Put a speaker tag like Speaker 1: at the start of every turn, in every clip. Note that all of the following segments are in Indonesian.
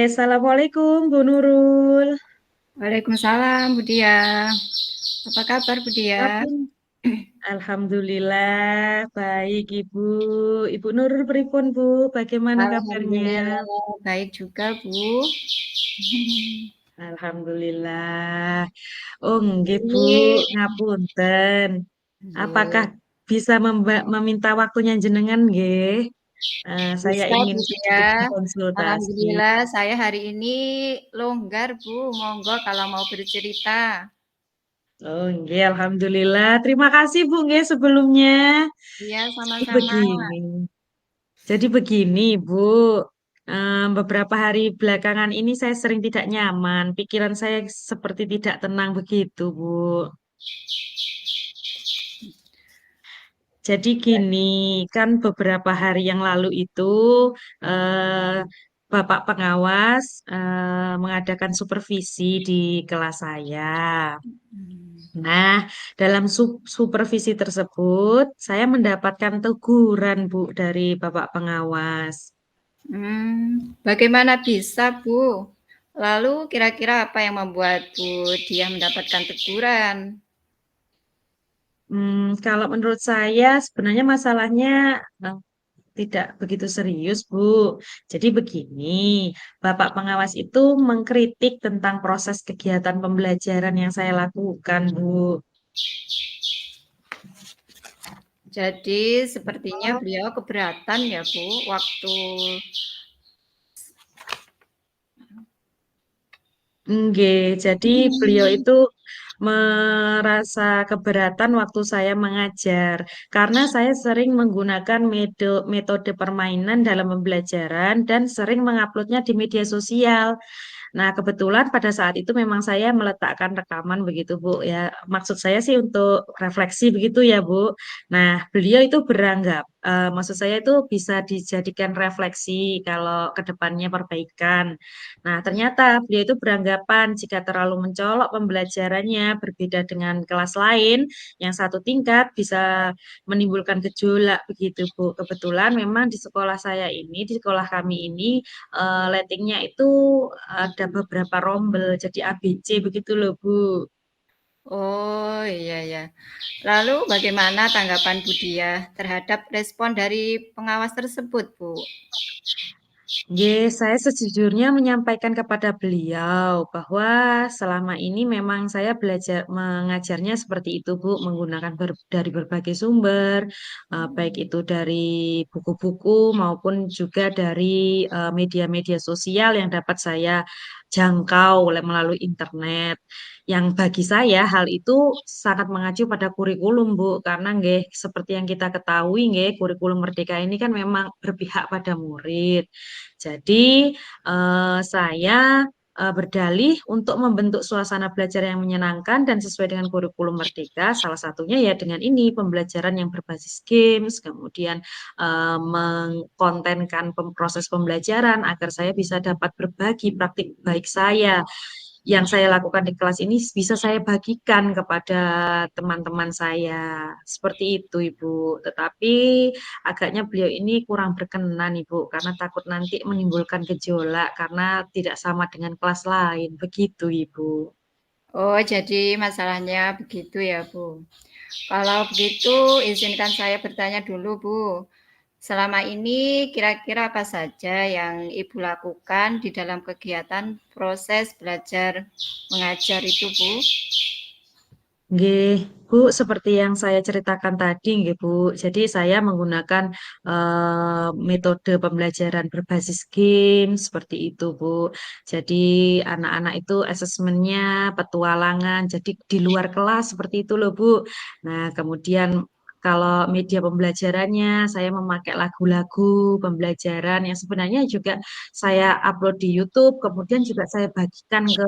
Speaker 1: Assalamualaikum Bu Nurul.
Speaker 2: Waalaikumsalam, Bu Dia. Apa kabar, Bu Dia?
Speaker 1: Kapun. Alhamdulillah baik Ibu. Ibu Nurul pripun Bu? Bagaimana kabarnya?
Speaker 2: Alhamdulillah, baik juga, Bu.
Speaker 1: Alhamdulillah. Oh nggih Bu,
Speaker 2: Ini,
Speaker 1: ngapunten. Apakah
Speaker 2: nggih.
Speaker 1: bisa meminta waktunya jenengan nggih? Saya
Speaker 2: Bisa,
Speaker 1: ingin
Speaker 2: Bu
Speaker 1: sedikit
Speaker 2: Dia.
Speaker 1: berkonsultasi.
Speaker 2: Alhamdulillah, saya hari ini longgar, Bu. Monggo kalau mau bercerita.
Speaker 1: Oh nggih, Alhamdulillah. Terima kasih Bu nggih sebelumnya.
Speaker 2: Iya,
Speaker 1: Jadi
Speaker 2: sama-sama.
Speaker 1: begini. Jadi begini, Bu. Beberapa hari belakangan ini saya sering tidak nyaman. Pikiran saya seperti tidak tenang begitu, Bu. Jadi gini, kan beberapa hari yang lalu itu eh, Bapak pengawas mengadakan supervisi di kelas saya. Nah, dalam supervisi tersebut, saya mendapatkan teguran, Bu, dari Bapak pengawas.
Speaker 2: Bagaimana bisa, Bu? Lalu kira-kira apa yang membuat Bu Dia mendapatkan teguran?
Speaker 1: Kalau menurut saya sebenarnya masalahnya eh, tidak begitu serius, Bu. Jadi begini, Bapak pengawas itu mengkritik tentang proses kegiatan pembelajaran yang saya lakukan, Bu.
Speaker 2: Jadi sepertinya beliau keberatan ya, Bu, waktu.
Speaker 1: Nggih, jadi beliau itu merasa keberatan waktu saya mengajar karena saya sering menggunakan metode permainan dalam pembelajaran dan sering menguploadnya di media sosial. Nah, kebetulan pada saat itu memang saya meletakkan rekaman begitu, Bu. Ya, maksud saya sih untuk refleksi begitu ya, Bu. Nah, beliau itu beranggap, maksud saya itu bisa dijadikan refleksi kalau ke depannya perbaikan. Nah, ternyata beliau itu beranggapan jika terlalu mencolok pembelajarannya berbeda dengan kelas lain yang satu tingkat bisa menimbulkan gejolak begitu, Bu. Kebetulan memang di sekolah saya ini, di sekolah kami ini lettingnya itu ada beberapa rombel jadi ABC begitu loh Bu.
Speaker 2: Oh, iya ya. Lalu bagaimana tanggapan Bu Dia terhadap respon dari pengawas tersebut, Bu?
Speaker 1: Saya sejujurnya menyampaikan kepada beliau bahwa selama ini memang saya belajar mengajarnya seperti itu Bu, menggunakan dari berbagai sumber, baik itu dari buku-buku maupun juga dari media-media sosial yang dapat saya jangkau melalui internet. Yang bagi saya hal itu sangat mengacu pada kurikulum Bu, karena nggih seperti yang kita ketahui nggih kurikulum Merdeka ini kan memang berpihak pada murid. Jadi, saya berdalih untuk membentuk suasana belajar yang menyenangkan dan sesuai dengan kurikulum Merdeka. Salah satunya ya dengan ini pembelajaran yang berbasis games, kemudian mengkontenkan proses pembelajaran agar saya bisa dapat berbagi praktik baik saya yang saya lakukan di kelas ini bisa saya bagikan kepada teman-teman saya. Seperti itu, Ibu. Tetapi agaknya beliau ini kurang berkenan, Ibu, karena takut nanti menimbulkan gejolak karena tidak sama dengan kelas lain. Begitu, Ibu.
Speaker 2: Oh, jadi masalahnya begitu ya, Bu. Kalau begitu, izinkan saya bertanya dulu, Bu. Selama ini kira-kira apa saja yang Ibu lakukan di dalam kegiatan proses belajar mengajar itu, Bu?
Speaker 1: Nggih, Bu, seperti yang saya ceritakan tadi, nggih, Bu. Jadi saya menggunakan metode pembelajaran berbasis game seperti itu, Bu. Jadi anak-anak itu asesmennya petualangan, jadi di luar kelas seperti itu loh, Bu. Nah, kemudian Kalau media pembelajarannya, saya memakai lagu-lagu pembelajaran yang sebenarnya juga saya upload di YouTube, kemudian juga saya bagikan ke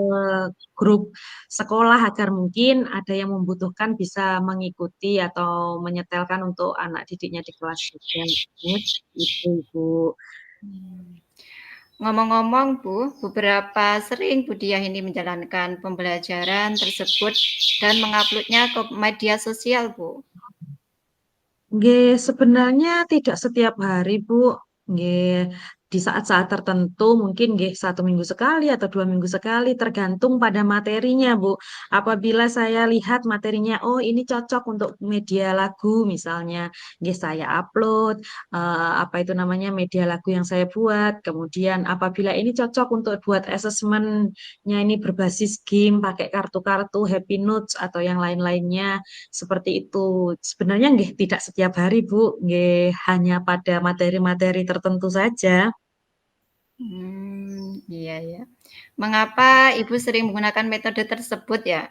Speaker 1: grup sekolah agar mungkin ada yang membutuhkan bisa mengikuti atau menyetelkan untuk anak didiknya di kelas juga. Sebenarnya seperti itu, Ibu.
Speaker 2: Ngomong-ngomong Bu, beberapa sering Bu Diah ini menjalankan pembelajaran tersebut dan menguploadnya ke media sosial Bu.
Speaker 1: Nggih, sebenarnya tidak setiap hari, Bu. Nggih, di saat-saat tertentu mungkin nggih 1 minggu sekali atau 2 minggu sekali, tergantung pada materinya, Bu. Apabila saya lihat materinya, oh ini cocok untuk media lagu misalnya, nggih saya upload, apa itu namanya, media lagu yang saya buat. Kemudian apabila ini cocok untuk buat asesmennya ini berbasis game, pakai kartu-kartu Happy Notes atau yang lain-lainnya, seperti itu. Sebenarnya nggih tidak setiap hari, Bu, nggih hanya pada materi-materi tertentu saja.
Speaker 2: Iya ya. Mengapa Ibu sering menggunakan metode tersebut ya?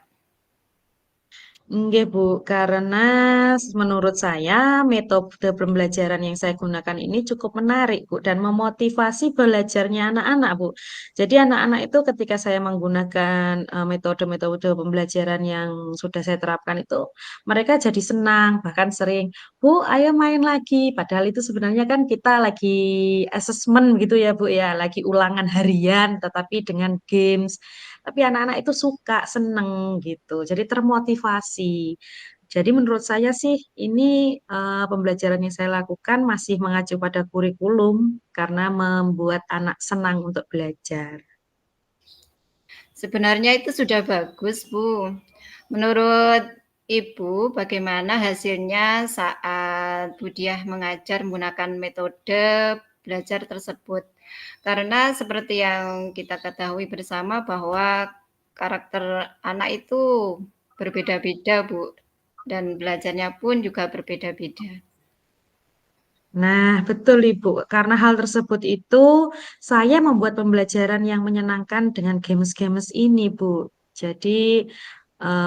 Speaker 1: Nggih, Bu, karena menurut saya metode pembelajaran yang saya gunakan ini cukup menarik, Bu, dan memotivasi belajarnya anak-anak, Bu. Jadi anak-anak itu ketika saya menggunakan metode-metode pembelajaran yang sudah saya terapkan itu, mereka jadi senang, bahkan sering, "Bu, ayo main lagi." Padahal itu sebenarnya kan kita lagi asesmen gitu ya, Bu, ya, lagi ulangan harian tetapi dengan games. Tapi anak-anak itu suka, seneng gitu, jadi termotivasi. Jadi menurut saya sih ini, pembelajaran yang saya lakukan masih mengacu pada kurikulum karena membuat anak senang untuk belajar.
Speaker 2: Sebenarnya itu sudah bagus, Bu. Menurut Ibu, bagaimana hasilnya saat Bu Diah mengajar menggunakan metode belajar tersebut? Karena seperti yang kita ketahui bersama bahwa karakter anak itu berbeda-beda, Bu, dan belajarnya pun juga berbeda-beda.
Speaker 1: Nah, betul Ibu, karena hal tersebut itu saya membuat pembelajaran yang menyenangkan dengan games-games ini, Bu. Jadi,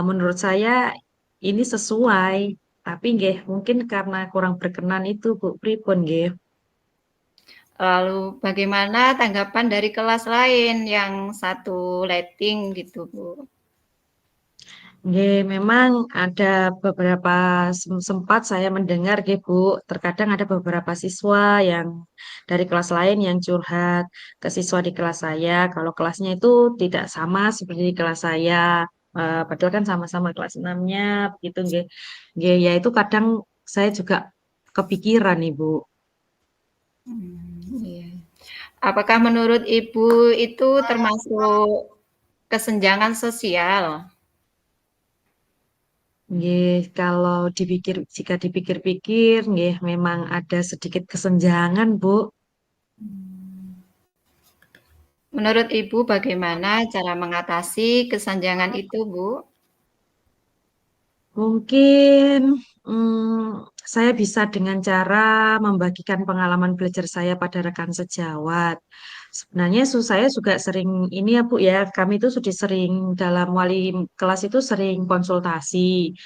Speaker 1: menurut saya ini sesuai, tapi nggih mungkin karena kurang berkenan itu, Bu, pripun nggih?
Speaker 2: Lalu bagaimana tanggapan dari kelas lain yang satu letting gitu, Bu?
Speaker 1: Nggih, memang ada beberapa sempat saya mendengar nggih, Bu, terkadang ada beberapa siswa yang dari kelas lain yang curhat ke siswa di kelas saya, kalau kelasnya itu tidak sama seperti di kelas saya, padahal kan sama-sama kelas 6-nya begitu nggih. Nggih, ya itu kadang saya juga kepikiran, Ibu.
Speaker 2: Iya. Apakah menurut Ibu itu termasuk kesenjangan sosial?
Speaker 1: Nggih, kalau jika dipikir-pikir nggih memang ada sedikit kesenjangan, Bu.
Speaker 2: Menurut Ibu bagaimana cara mengatasi kesenjangan itu, Bu?
Speaker 1: Mungkin, saya bisa dengan cara membagikan pengalaman belajar saya pada rekan sejawat. Sebenarnya saya juga sering ini ya, Bu, ya, kami itu sudah sering dalam wali kelas itu sering konsultasi.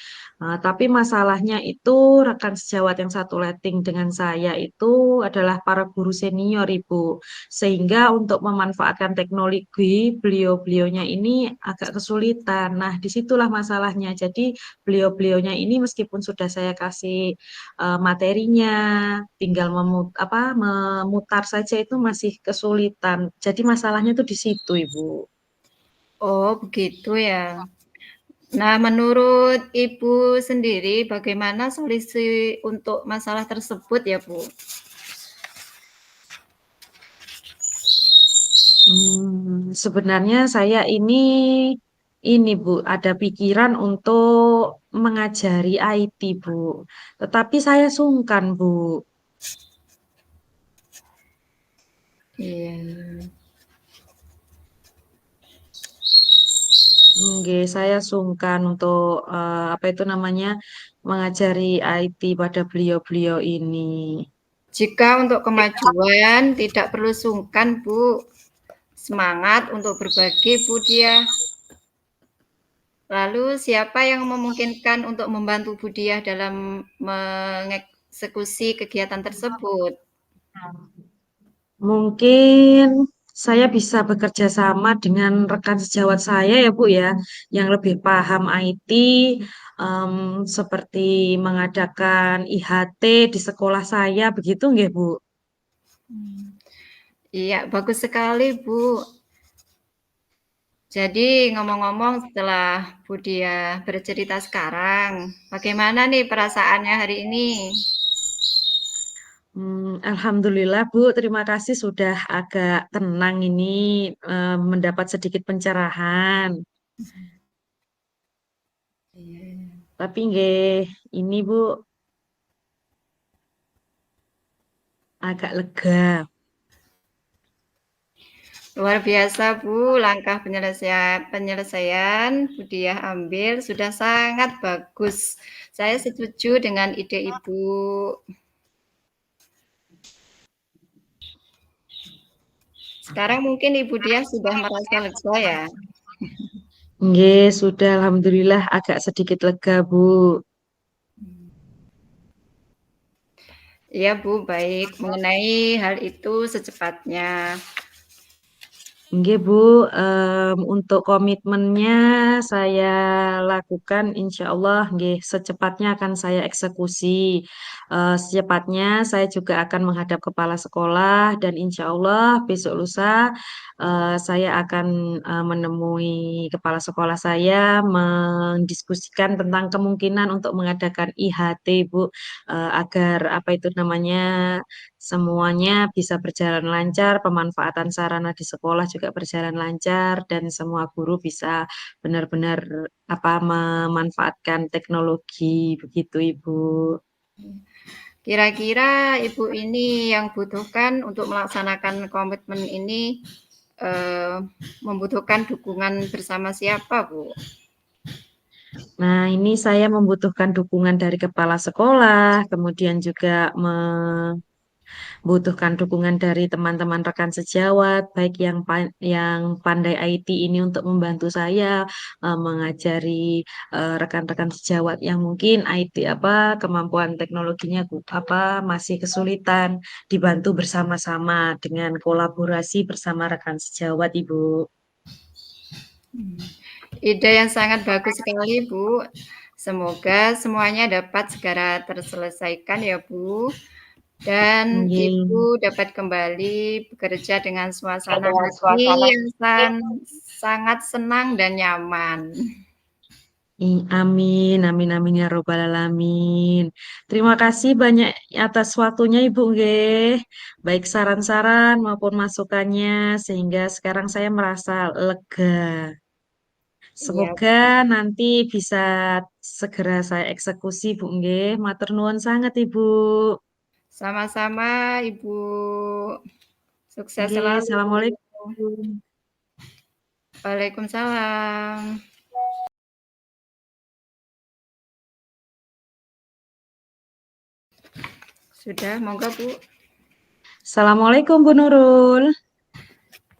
Speaker 1: Tapi masalahnya itu rekan sejawat yang satu letting dengan saya itu adalah para guru senior, Ibu. Sehingga untuk memanfaatkan teknologi, beliau-beliaunya ini agak kesulitan. Nah, disitulah masalahnya. Jadi beliau-beliaunya ini meskipun sudah saya kasih, materinya, tinggal memutar saja itu masih kesulitan. Jadi masalahnya tuh di situ, Ibu.
Speaker 2: Oh, begitu ya. Nah, menurut Ibu sendiri bagaimana solusi untuk masalah tersebut ya, Bu?
Speaker 1: Sebenarnya saya ini Bu, ada pikiran untuk mengajari IT, Bu. Tetapi saya sungkan, Bu.
Speaker 2: Iya.
Speaker 1: Nggih, saya sungkan untuk, apa itu namanya, mengajari IT pada beliau-beliau ini.
Speaker 2: Jika untuk kemajuan tidak perlu sungkan, Bu. Semangat untuk berbagi, Bu Diah. Lalu siapa yang memungkinkan untuk membantu Budiah dalam mengeksekusi kegiatan tersebut?
Speaker 1: Mungkin saya bisa bekerja sama dengan rekan sejawat saya ya Bu ya, yang lebih paham IT, seperti mengadakan IHT di sekolah saya, begitu nggih Bu?
Speaker 2: Iya, bagus sekali, Bu. Jadi ngomong-ngomong setelah Budiah bercerita sekarang, bagaimana nih perasaannya hari ini?
Speaker 1: Alhamdulillah Bu, terima kasih sudah agak tenang ini, mendapat sedikit pencerahan.
Speaker 2: Iya.
Speaker 1: Tapi nggih, ini Bu agak lega.
Speaker 2: Luar biasa, Bu, langkah penyelesaian Budiah ambil sudah sangat bagus. Saya setuju dengan ide Ibu. Sekarang mungkin Ibu Diah sudah merasa lega ya?
Speaker 1: Nggih, sudah alhamdulillah agak sedikit lega Bu.
Speaker 2: Iya, Bu, baik. Mengenai hal itu secepatnya.
Speaker 1: Nggih, Bu, untuk komitmennya saya lakukan insya Allah nggih secepatnya akan saya eksekusi. Secepatnya saya juga akan menghadap kepala sekolah dan insya Allah besok lusa saya akan menemui kepala sekolah saya mendiskusikan tentang kemungkinan untuk mengadakan IHT, Bu, agar apa itu namanya semuanya bisa berjalan lancar, pemanfaatan sarana di sekolah juga berjalan lancar, dan semua guru bisa benar-benar memanfaatkan teknologi begitu, Ibu.
Speaker 2: Kira-kira Ibu ini yang butuhkan untuk melaksanakan komitmen ini eh, membutuhkan dukungan bersama siapa, Bu?
Speaker 1: Nah, ini saya membutuhkan dukungan dari kepala sekolah, kemudian juga butuhkan dukungan dari teman-teman rekan sejawat, baik yang pandai IT ini untuk membantu saya mengajari rekan-rekan sejawat yang mungkin IT kemampuan teknologinya masih kesulitan, dibantu bersama-sama dengan kolaborasi bersama rekan sejawat, Ibu.
Speaker 2: Ide yang sangat bagus sekali, Bu. Semoga semuanya dapat segera terselesaikan ya, Bu. Dan Ibu
Speaker 1: Nggih.
Speaker 2: dapat kembali bekerja dengan suasana
Speaker 1: Dengan
Speaker 2: hati
Speaker 1: suasana.
Speaker 2: yang sangat senang dan nyaman.
Speaker 1: Amin, amin, amin ya robbal alamin. Terima kasih banyak atas waktunya Ibu nggih. Baik saran-saran maupun masukannya sehingga sekarang saya merasa lega.
Speaker 2: Iya,
Speaker 1: Semoga nanti bisa segera saya eksekusi Bu nggih. Matur nuwun sangat Ibu.
Speaker 2: sama-sama Ibu. Sukses
Speaker 1: Nggih,
Speaker 2: selalu.
Speaker 1: Assalamualaikum.
Speaker 2: Waalaikumsalam. Sudah, monggo Bu.
Speaker 1: Assalamualaikum Bu Nurul.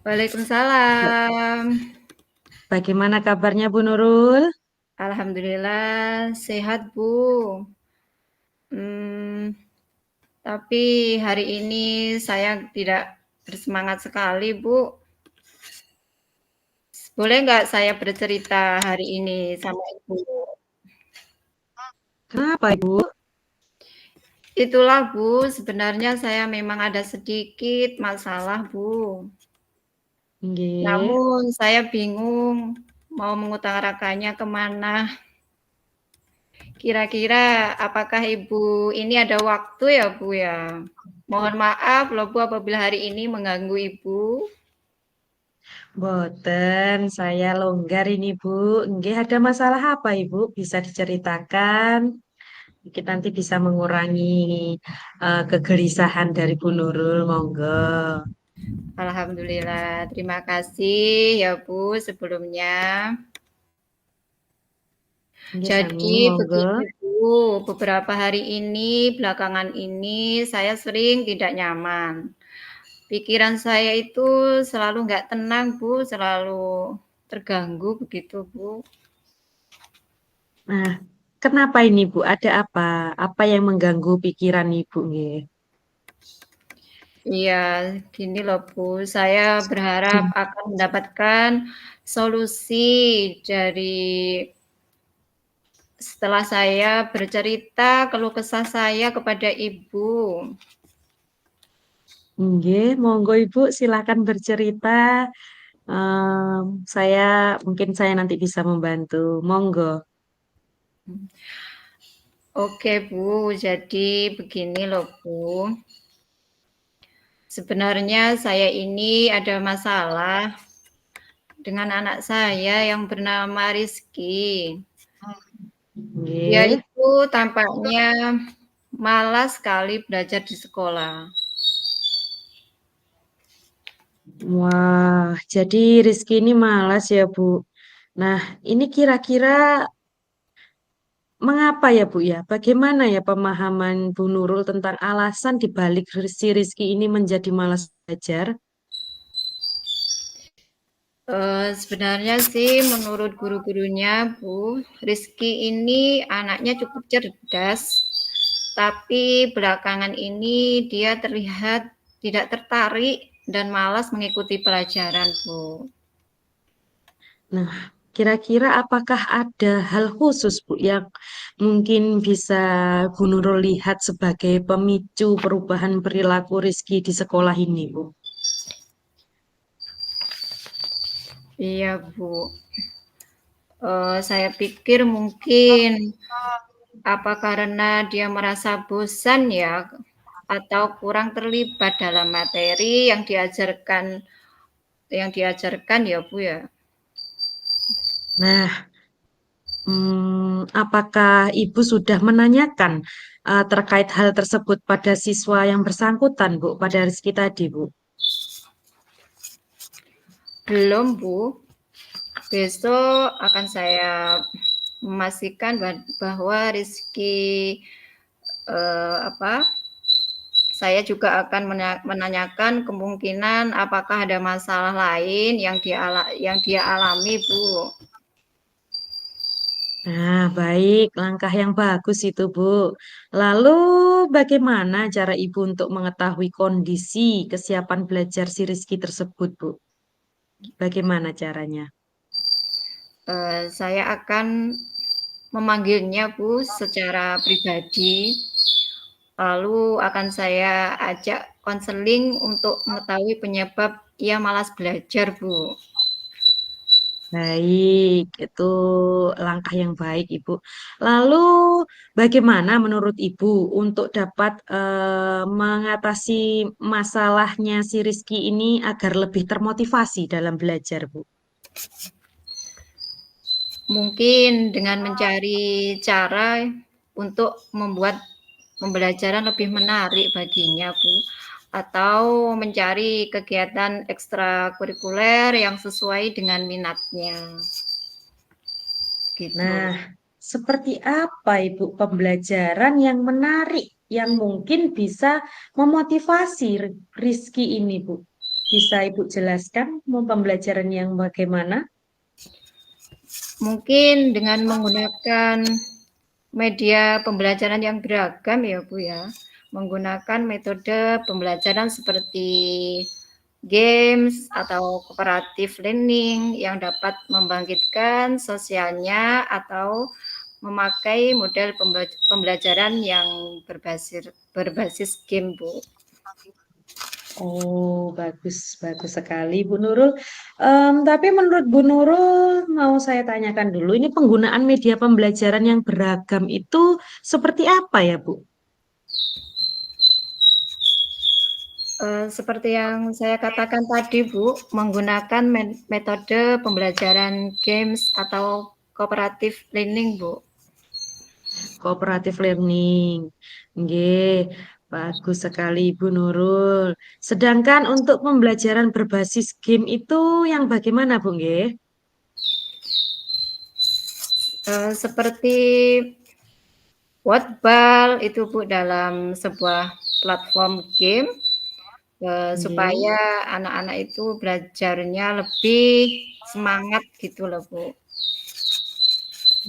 Speaker 2: Waalaikumsalam.
Speaker 1: Bagaimana kabarnya Bu Nurul?
Speaker 2: Alhamdulillah sehat Bu. Hmm, tapi hari ini saya tidak bersemangat sekali Bu. Boleh nggak saya bercerita hari ini sama Ibu?
Speaker 1: Kenapa Ibu?
Speaker 2: Itulah Bu, sebenarnya saya memang ada sedikit masalah Bu.
Speaker 1: Nggih.
Speaker 2: Namun saya bingung mau mengutarakannya kemana. Kira-kira apakah Ibu ini ada waktu ya Bu ya? Mohon maaf loh Bu apabila hari ini mengganggu Ibu.
Speaker 1: Boten, saya longgar ini Bu. Nggih, ada masalah apa Ibu? Bisa diceritakan. Mungkin nanti bisa mengurangi kegelisahan dari Bu Nurul, monggo.
Speaker 2: Alhamdulillah, terima kasih ya Bu sebelumnya.
Speaker 1: Nggih, sami,
Speaker 2: Jadi
Speaker 1: monggo.
Speaker 2: begini Bu, beberapa hari ini, belakangan ini saya sering tidak nyaman. Pikiran saya itu selalu nggak tenang Bu, selalu terganggu begitu Bu.
Speaker 1: Nah, kenapa ini Bu? Ada apa? Apa yang mengganggu pikiran Ibu nggih?
Speaker 2: Iya, gini loh Bu, saya berharap akan mendapatkan solusi dari setelah saya bercerita keluh kesah saya kepada Ibu.
Speaker 1: Nggih, monggo Ibu silakan bercerita. Saya mungkin saya nanti bisa membantu. Monggo.
Speaker 2: Oke Bu, jadi begini loh Bu, sebenarnya saya ini ada masalah dengan anak saya yang bernama Rizky. Dia
Speaker 1: Nggih.
Speaker 2: itu tampaknya malas sekali belajar di sekolah.
Speaker 1: Wah, jadi Rizky ini malas ya, Bu. Nah, ini kira-kira mengapa ya, Bu ya? Bagaimana ya pemahaman Bu Nurul tentang alasan dibalik si Rizky ini menjadi malas belajar?
Speaker 2: Sebenarnya sih menurut guru-gurunya, Bu, Rizky ini anaknya cukup cerdas, tapi belakangan ini dia terlihat tidak tertarik dan malas mengikuti pelajaran, Bu.
Speaker 1: Nah, kira-kira apakah ada hal khusus, Bu, yang mungkin bisa Bu Nurul lihat sebagai pemicu perubahan perilaku Rizky di sekolah ini, Bu?
Speaker 2: Iya, Bu. Saya pikir mungkin apa karena dia merasa bosan ya, atau kurang terlibat dalam materi yang diajarkan ya, Bu, ya?
Speaker 1: Nah, apakah Ibu sudah menanyakan terkait hal tersebut pada siswa yang bersangkutan, Bu, pada Rizky tadi, Bu?
Speaker 2: Belum, Bu. Besok akan saya memastikan bahwa Rizky, apa, saya juga akan menanyakan kemungkinan apakah ada masalah lain yang dia alami, Bu.
Speaker 1: Nah, baik, langkah yang bagus itu, Bu. Lalu, bagaimana cara Ibu untuk mengetahui kondisi kesiapan belajar si Rizky tersebut, Bu? Bagaimana caranya?
Speaker 2: Saya akan memanggilnya, Bu, secara pribadi, lalu akan saya ajak konseling untuk mengetahui penyebab ia malas belajar, Bu.
Speaker 1: Baik, itu langkah yang baik, Ibu. Lalu, bagaimana menurut Ibu untuk dapat mengatasi masalahnya si Rizky ini agar lebih termotivasi dalam belajar, Bu?
Speaker 2: Mungkin dengan mencari cara untuk membuat pembelajaran lebih menarik baginya, Bu, atau mencari kegiatan ekstrakurikuler yang sesuai dengan minatnya,
Speaker 1: Nah,
Speaker 2: gitu.
Speaker 1: seperti apa Ibu pembelajaran yang menarik, yang mungkin bisa memotivasi Rizky ini, Bu? Bisa Ibu jelaskan mau pembelajaran yang bagaimana?
Speaker 2: Mungkin dengan menggunakan media pembelajaran yang beragam ya, Bu, ya. Menggunakan metode pembelajaran seperti games atau cooperative learning yang dapat membangkitkan sosialnya atau memakai model pembelajaran yang berbasis game, Bu.
Speaker 1: Oh, bagus, bagus sekali, Bu Nurul. Tapi menurut Bu Nurul, mau saya tanyakan dulu, ini penggunaan media pembelajaran yang beragam itu seperti apa ya, Bu?
Speaker 2: Seperti yang saya katakan tadi, Bu, menggunakan metode pembelajaran games atau cooperative learning, Bu.
Speaker 1: Cooperative learning. Nggih, bagus sekali Ibu Nurul. Sedangkan untuk pembelajaran berbasis game itu yang bagaimana, Bu nggih?
Speaker 2: Seperti Wordball itu, Bu, dalam sebuah platform game,
Speaker 1: Nggih.
Speaker 2: supaya anak-anak itu belajarnya lebih semangat gitu loh, Bu.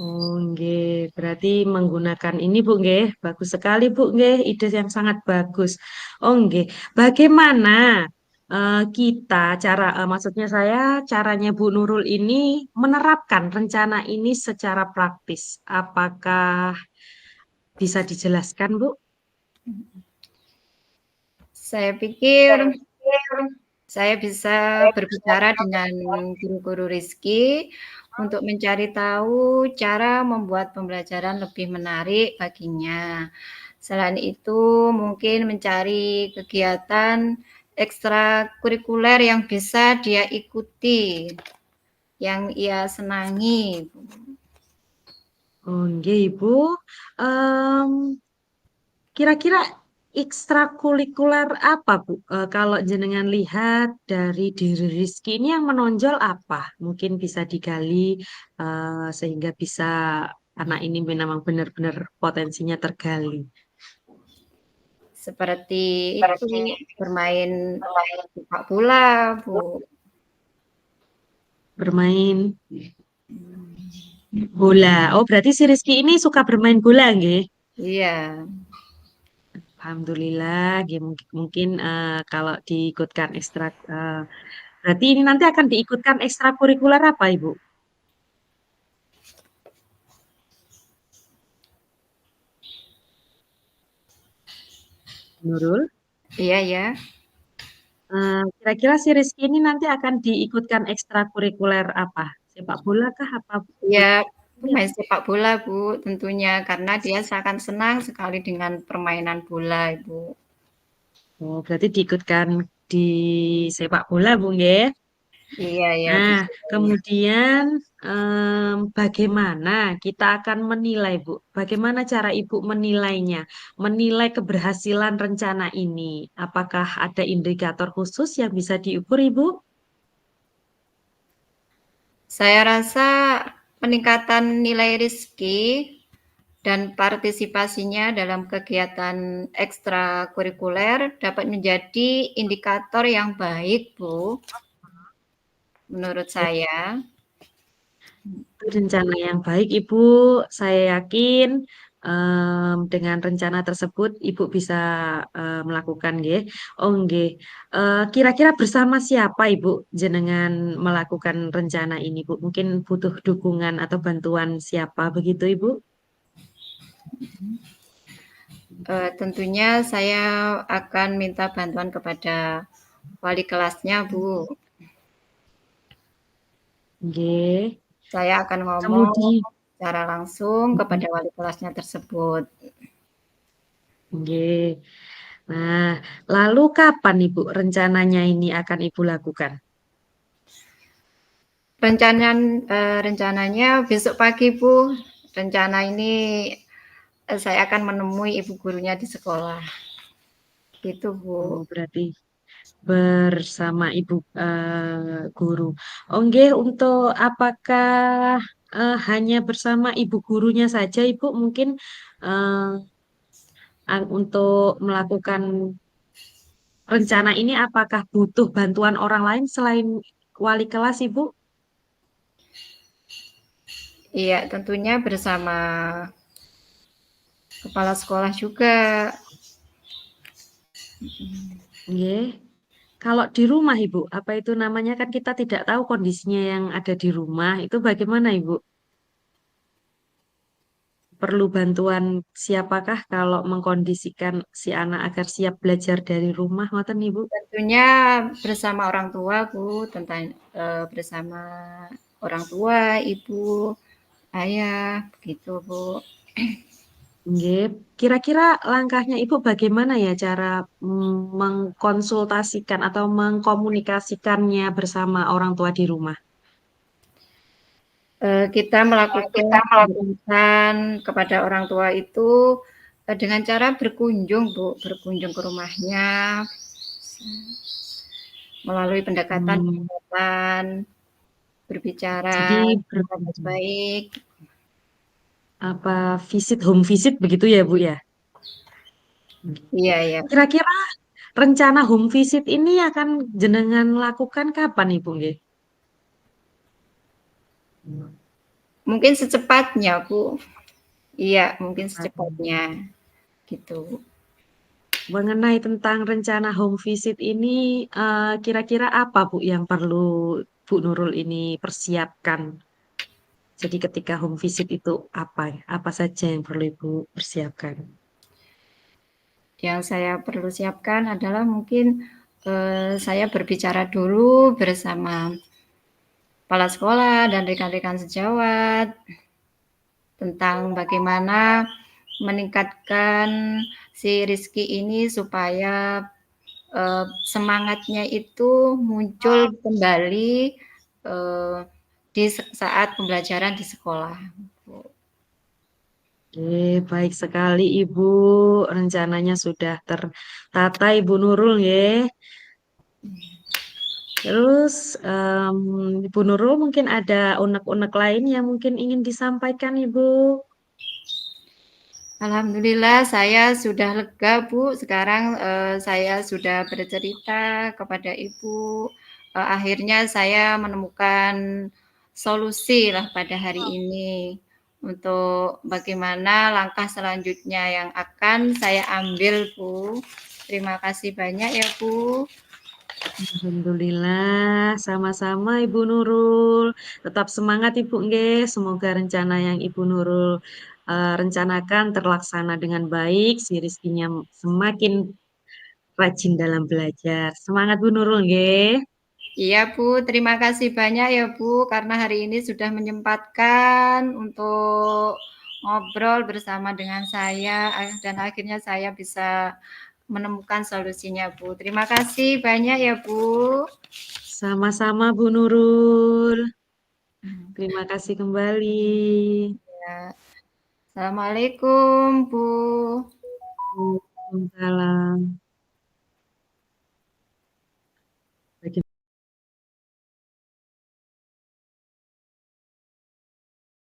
Speaker 1: Oh, nggih. Berarti menggunakan ini, Bu, nggih. Bagus sekali, Bu, nggih. Ide yang sangat bagus. Oh, nggih. Bagaimana kita maksudnya saya caranya Bu Nurul ini menerapkan rencana ini secara praktis? Apakah bisa dijelaskan, Bu?
Speaker 2: Saya pikir saya bisa berbicara dengan guru-guru Rizky untuk mencari tahu cara membuat pembelajaran lebih menarik baginya. Selain itu, mungkin mencari kegiatan ekstrakurikuler yang bisa dia ikuti, yang ia senangi.
Speaker 1: Oh, nggih, Ibu. Em, Kira-kira ekstrakurikuler apa, Bu? Kalau jenengan lihat dari diri Rizky ini yang menonjol apa? Mungkin bisa digali sehingga bisa anak ini memang benar-benar potensinya tergali.
Speaker 2: Seperti itu, bermain sepak bola, Bu.
Speaker 1: Bermain bola. Oh, berarti si Rizky ini suka bermain bola, nggih?
Speaker 2: Iya.
Speaker 1: Alhamdulillah, nggih. Mungkin kalau diikutkan berarti ini nanti akan diikutkan ekstrakurikuler apa, Ibu? Nurul?
Speaker 2: Iya ya.
Speaker 1: Kira-kira si Rizky ini nanti akan diikutkan ekstrakurikuler apa? Sepak bola kah apa?
Speaker 2: Ya,
Speaker 1: Ya.
Speaker 2: pemain sepak bola, Bu, tentunya karena dia akan senang sekali dengan permainan bola, Ibu.
Speaker 1: Oh, berarti diikutkan di sepak bola, Bu, nggih.
Speaker 2: Iya ya,
Speaker 1: Nah,
Speaker 2: betul.
Speaker 1: kemudian bagaimana kita akan menilai, Bu? Bagaimana cara Ibu menilainya? Menilai keberhasilan rencana ini? Apakah ada indikator khusus yang bisa diukur, Ibu?
Speaker 2: Saya rasa peningkatan nilai Rizky dan partisipasinya dalam kegiatan ekstrakurikuler dapat menjadi indikator yang baik, Bu, menurut saya.
Speaker 1: Itu rencana yang baik, Ibu. Saya yakin dengan rencana tersebut Ibu bisa melakukan, nggih. Oh, nggih. Kira-kira bersama siapa Ibu jenengan melakukan rencana ini, Bu? Mungkin butuh dukungan atau bantuan siapa begitu, Ibu?
Speaker 2: Tentunya saya akan minta bantuan kepada wali kelasnya, Bu.
Speaker 1: Nggih.
Speaker 2: Saya akan ngomong
Speaker 1: Kemudian,
Speaker 2: secara langsung kepada wali kelasnya tersebut.
Speaker 1: nggih. Nah, lalu kapan Ibu rencananya ini akan Ibu lakukan?
Speaker 2: Rencananya besok pagi, Bu. Rencana ini saya akan menemui ibu gurunya di sekolah. Gitu,
Speaker 1: Oh,
Speaker 2: Bu.
Speaker 1: berarti bersama ibu guru. Oh, nggih, untuk apakah hanya bersama ibu gurunya saja, Ibu? Mungkin eh, untuk melakukan rencana ini, apakah butuh bantuan orang lain selain wali kelas, Ibu?
Speaker 2: Iya, tentunya bersama kepala sekolah juga.
Speaker 1: Nggih. Kalau di rumah, Ibu, apa itu namanya kan kita tidak tahu kondisinya yang ada di rumah. Itu bagaimana, Ibu? Perlu bantuan siapakah kalau mengkondisikan si anak agar siap belajar dari rumah, ngoten Ibu?
Speaker 2: Tentunya bersama orang tua, Bu, tentang bersama orang tua, ibu, ayah, begitu, Bu.
Speaker 1: Nggih. Kira-kira langkahnya Ibu bagaimana ya cara mengkonsultasikan atau mengkomunikasikannya bersama orang tua di rumah?
Speaker 2: Kita melakukan pendekatan kepada orang tua itu dengan cara berkunjung, Bu, berkunjung ke rumahnya melalui
Speaker 1: Hmm,
Speaker 2: pendekatan-pendekatan, berbicara
Speaker 1: jadi
Speaker 2: baik-baik.
Speaker 1: apa home visit begitu ya Bu ya?
Speaker 2: Iya, iya.
Speaker 1: Kira-kira rencana home visit ini akan jenengan lakukan kapan Ibu nggih?
Speaker 2: Mungkin secepatnya, Bu. Iya, mungkin
Speaker 1: Aduh.
Speaker 2: secepatnya, gitu.
Speaker 1: Mengenai tentang rencana home visit ini, kira-kira apa Bu yang perlu Bu Nurul ini persiapkan? Jadi ketika home visit itu apa saja yang perlu Ibu persiapkan?
Speaker 2: Yang saya perlu siapkan adalah mungkin, saya berbicara dulu bersama kepala sekolah dan rekan-rekan sejawat tentang bagaimana meningkatkan si Rizky ini supaya, semangatnya itu muncul kembali, eee, di saat pembelajaran di sekolah.
Speaker 1: Oke, baik sekali Ibu. Rencananya sudah tertata Ibu Nurul ya. Terus Ibu Nurul mungkin ada unek-unek lain yang mungkin ingin disampaikan Ibu.
Speaker 2: Alhamdulillah saya sudah lega, Bu, sekarang, saya sudah bercerita kepada Ibu, akhirnya saya menemukan solusi lah pada hari ini, untuk bagaimana langkah selanjutnya yang akan saya ambil, Bu. Terima kasih banyak ya, Bu.
Speaker 1: Alhamdulillah, sama-sama Ibu Nurul. Tetap semangat Ibu nggih. Semoga rencana yang Ibu Nurul rencanakan terlaksana dengan baik. Si Rizkinya semakin rajin dalam belajar. Semangat Bu Nurul nggih.
Speaker 2: Iya, Bu, terima kasih banyak ya, Bu, karena hari ini sudah menyempatkan untuk ngobrol bersama dengan saya, dan akhirnya saya bisa menemukan solusinya, Bu. Terima kasih banyak ya, Bu.
Speaker 1: Sama-sama Bu Nurul.
Speaker 2: Hmm,
Speaker 1: Terima kasih kembali.
Speaker 2: ya. Assalamualaikum, Bu.
Speaker 1: Waalaikumsalam.